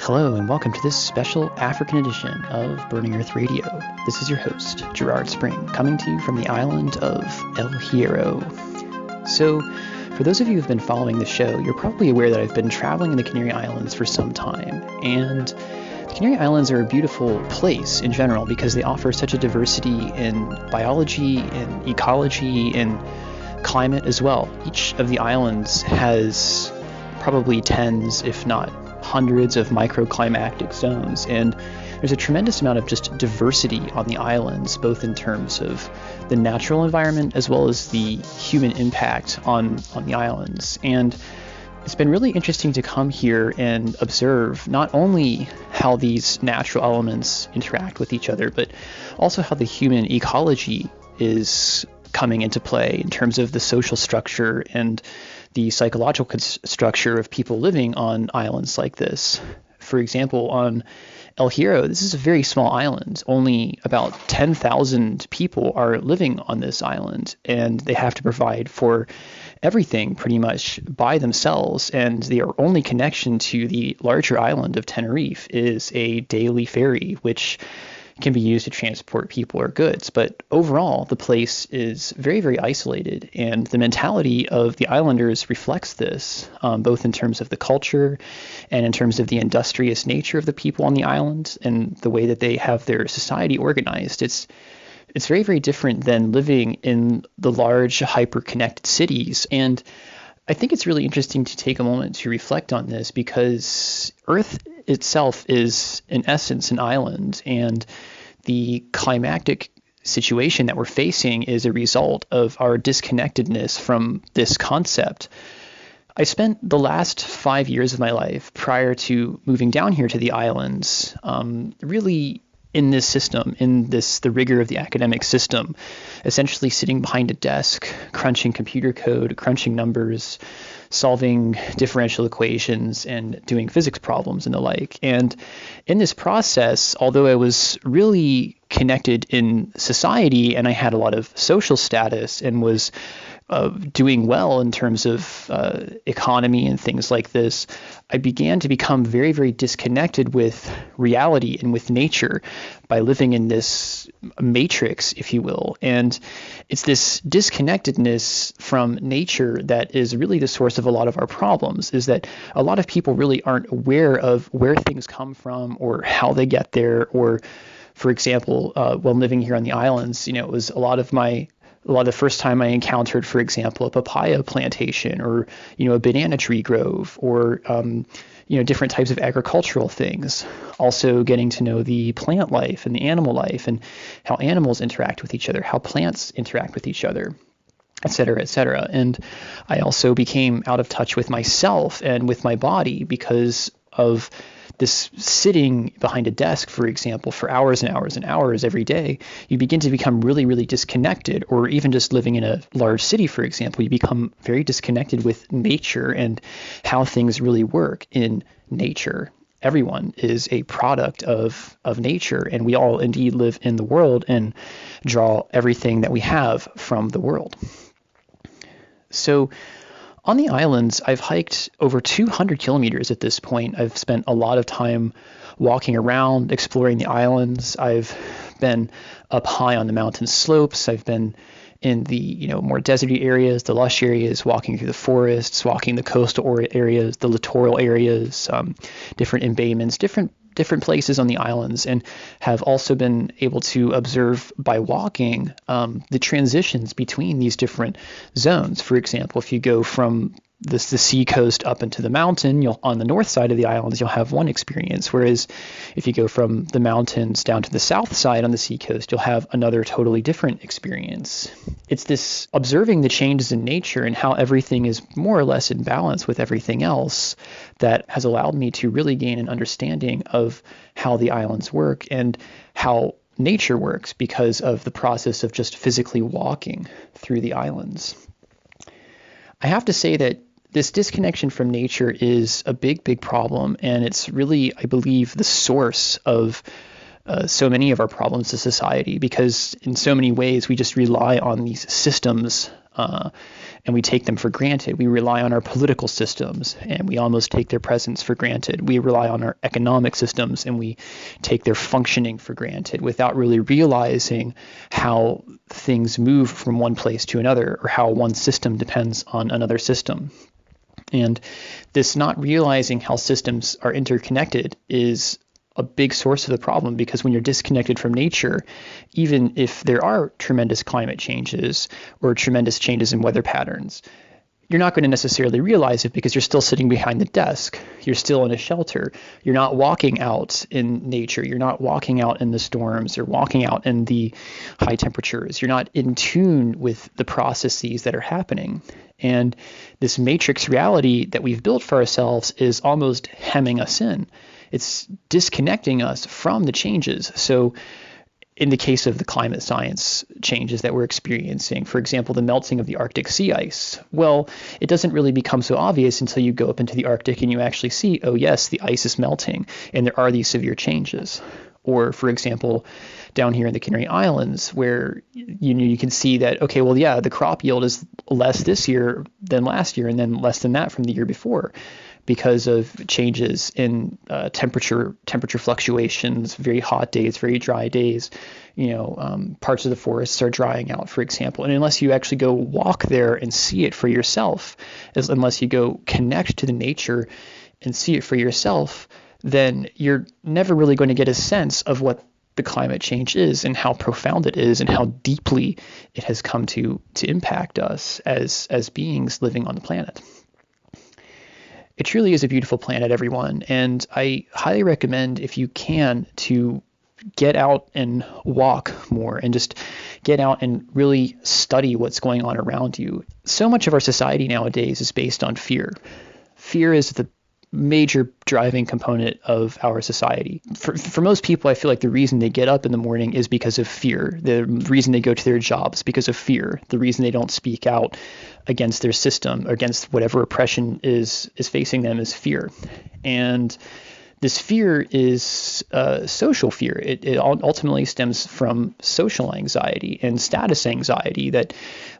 Hello and welcome to this special African edition of Burning Earth Radio. This is your host, Gerard Spring, coming to you from the island of El Hierro. So, for those of you who have been following the show, you're probably aware that I've been traveling in the Canary Islands for some time, and the Canary Islands are a beautiful place in general because they offer such a diversity in biology, in ecology, in climate as well. Each of the islands has probably tens, if not hundreds of microclimatic zones, and there's a tremendous amount of just diversity on the islands, both in terms of the natural environment as well as the human impact on the islands. And it's been really interesting to come here and observe not only how these natural elements interact with each other, but also how the human ecology is coming into play in terms of the social structure and the psychological structure of people living on islands like this. For example, on El Hierro, this is a very small island. Only about 10,000 people are living on this island, and they have to provide for everything pretty much by themselves, and their only connection to the larger island of Tenerife is a daily ferry, which can be used to transport people or goods. But overall, the place is very, very isolated, and the mentality of the islanders reflects this, both in terms of the culture and in terms of the industrious nature of the people on the island and the way that they have their society organized. It's very, very different than living in the large, hyper-connected cities. And I think it's really interesting to take a moment to reflect on this because Earth itself is, in essence, an island, and the climactic situation that we're facing is a result of our disconnectedness from this concept. I spent the last 5 years of my life prior to moving down here to the islands really in this system, the rigor of the academic system, essentially sitting behind a desk, crunching computer code, crunching numbers, solving differential equations, and doing physics problems and the like. And in this process, although I was really connected in society and I had a lot of social status and was doing well in terms of economy and things like this, I began to become very, very disconnected with reality and with nature by living in this matrix, if you will. And it's this disconnectedness from nature that is really the source of a lot of our problems, is that a lot of people really aren't aware of where things come from or how they get there. Or, for example, while living here on the islands, it was a lot of the first time I encountered, for example, a papaya plantation or, a banana tree grove or, different types of agricultural things. Also getting to know the plant life and the animal life and how animals interact with each other, how plants interact with each other, et cetera, et cetera. And I also became out of touch with myself and with my body because of this sitting behind a desk, for example, for hours and hours and hours every day. You begin to become really, really disconnected. Or even just living in a large city, for example, you become very disconnected with nature and how things really work in nature. Everyone is a product of nature, and we all indeed live in the world and draw everything that we have from the world. So on the islands, I've hiked over 200 kilometers at this point. I've spent a lot of time walking around, exploring the islands. I've been up high on the mountain slopes. I've been in the more deserty areas, the lush areas, walking through the forests, walking the coastal areas, the littoral areas, different embayments, different places on the islands, and have also been able to observe by walking the transitions between these different zones. For example, if you go from the sea coast up into the mountain, on the north side of the islands, you'll have one experience. Whereas if you go from the mountains down to the south side on the sea coast, you'll have another totally different experience. It's this observing the changes in nature and how everything is more or less in balance with everything else that has allowed me to really gain an understanding of how the islands work and how nature works because of the process of just physically walking through the islands. I have to say that this disconnection from nature is a big, big problem, and it's really, I believe, the source of so many of our problems as society, because in so many ways we just rely on these systems and we take them for granted. We rely on our political systems, and we almost take their presence for granted. We rely on our economic systems, and we take their functioning for granted without really realizing how things move from one place to another, or how one system depends on another system. And this not realizing how systems are interconnected is a big source of the problem, because when you're disconnected from nature, even if there are tremendous climate changes or tremendous changes in weather patterns, you're not going to necessarily realize it because you're still sitting behind the desk. You're still in a shelter. You're not walking out in nature. You're not walking out in the storms or walking out in the high temperatures. You're not in tune with the processes that are happening. And this matrix reality that we've built for ourselves is almost hemming us in. It's disconnecting us from the changes. So in the case of the climate science changes that we're experiencing, for example, the melting of the Arctic sea ice, well, it doesn't really become so obvious until you go up into the Arctic and you actually see, oh yes, the ice is melting and there are these severe changes. Or, for example, down here in the Canary Islands, where you can see that, okay, well, yeah, the crop yield is less this year than last year, and then less than that from the year before, because of changes in temperature fluctuations, very hot days, very dry days. Parts of the forests are drying out, for example. And unless you actually go walk there and see it for yourself, unless you go connect to the nature and see it for yourself, then you're never really going to get a sense of what the climate change is and how profound it is and how deeply it has come to impact us as beings living on the planet. It truly is a beautiful planet, everyone, and I highly recommend, if you can, to get out and walk more and just get out and really study what's going on around you. So much of our society nowadays is based on fear. Fear is the major driving component of our society. For most people, I feel like the reason they get up in the morning is because of fear. The reason they go to their jobs because of fear. The reason they don't speak out against their system, against whatever oppression is facing them, is fear. And this fear is social fear. It ultimately stems from social anxiety and status anxiety that,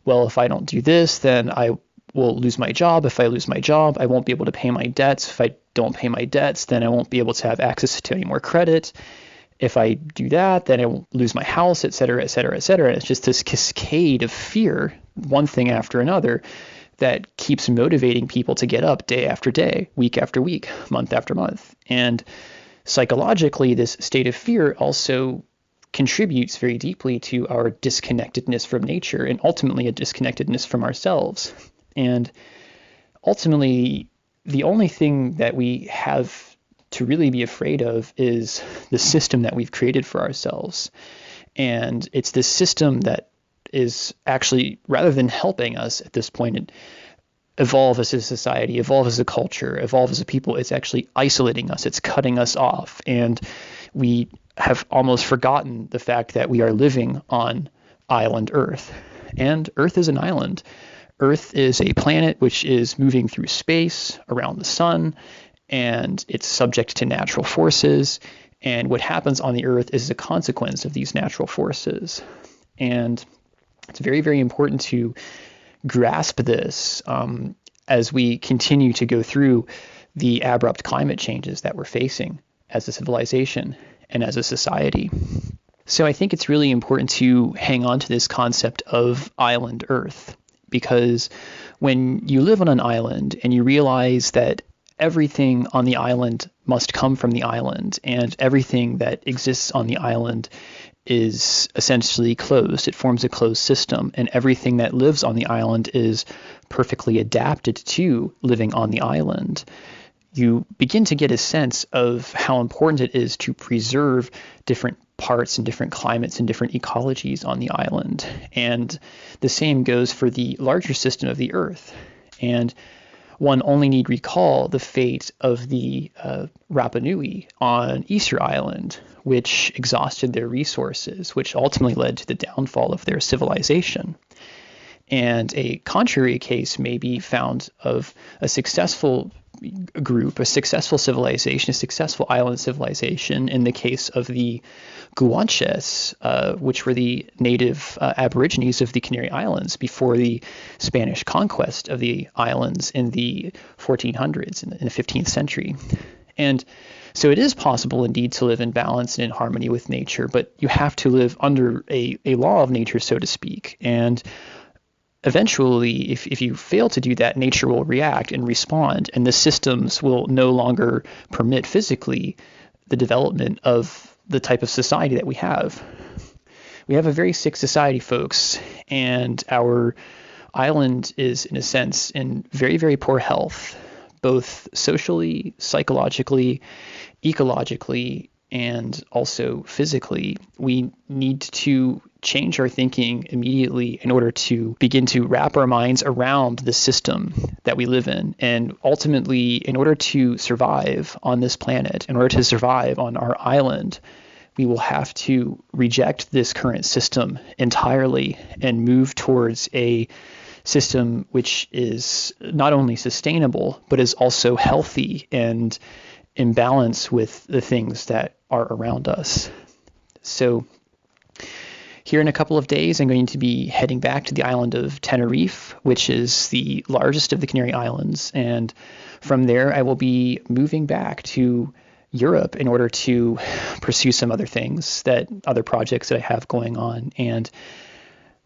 well, if I don't do this, then I will lose my job. If I lose my job, I won't be able to pay my debts. If I don't pay my debts, then I won't be able to have access to any more credit. If I do that, then I will lose my house, et cetera, et cetera, et cetera. And it's just this cascade of fear, one thing after another, that keeps motivating people to get up day after day, week after week, month after month. And psychologically, this state of fear also contributes very deeply to our disconnectedness from nature and ultimately a disconnectedness from ourselves. And ultimately, the only thing that we have to really be afraid of is the system that we've created for ourselves. And it's this system that is actually, rather than helping us at this point evolve as a society, evolve as a culture, evolve as a people, it's actually isolating us. It's cutting us off. And we have almost forgotten the fact that we are living on island Earth. And Earth is an island. Earth is a planet which is moving through space around the sun, and it's subject to natural forces. And what happens on the Earth is a consequence of these natural forces. And it's very, very important to grasp this as we continue to go through the abrupt climate changes that we're facing as a civilization and as a society. So I think it's really important to hang on to this concept of island Earth, because when you live on an island and you realize that everything on the island must come from the island, and everything that exists on the island is essentially closed, it forms a closed system, and everything that lives on the island is perfectly adapted to living on the island, you begin to get a sense of how important it is to preserve different parts and different climates and different ecologies on the island. And the same goes for the larger system of the Earth. And one only need recall the fate of the Rapa Nui on Easter Island, which exhausted their resources, which ultimately led to the downfall of their civilization. And a contrary case may be found of a successful group, a successful civilization, a successful island civilization in the case of the Guanches, which were the native aborigines of the Canary Islands before the Spanish conquest of the islands in the 1400s, in the 15th century. And so it is possible indeed to live in balance and in harmony with nature, but you have to live under a law of nature, so to speak. And eventually, if you fail to do that, nature will react and respond, and the systems will no longer permit physically the development of the type of society that we have. We have a very sick society, folks, and our island is, in a sense, in very, very poor health, both socially, psychologically, ecologically, and also physically. We need to change our thinking immediately in order to begin to wrap our minds around the system that we live in. And ultimately, in order to survive on this planet, in order to survive on our island, we will have to reject this current system entirely and move towards a system which is not only sustainable, but is also healthy and in balance with the things that are around us. So here in a couple of days, I'm going to be heading back to the island of Tenerife, which is the largest of the Canary Islands. And from there, I will be moving back to Europe in order to pursue some other things, other projects that I have going on. And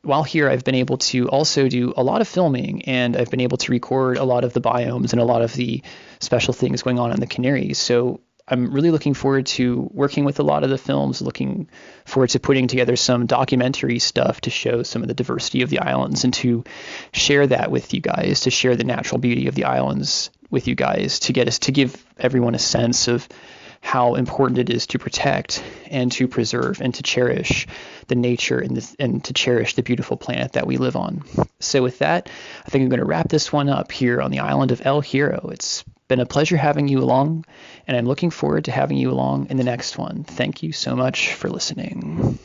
while here, I've been able to also do a lot of filming, and I've been able to record a lot of the biomes and a lot of the special things going on the Canaries. So I'm really looking forward to working with a lot of the films, looking forward to putting together some documentary stuff to show some of the diversity of the islands and to share that with you guys, to share the natural beauty of the islands with you guys, to give everyone a sense of how important it is to protect and to preserve and to cherish the nature and to cherish the beautiful planet that we live on. So with that, I think I'm going to wrap this one up here on the island of El Hierro. It's been a pleasure having you along, and I'm looking forward to having you along in the next one. Thank you so much for listening.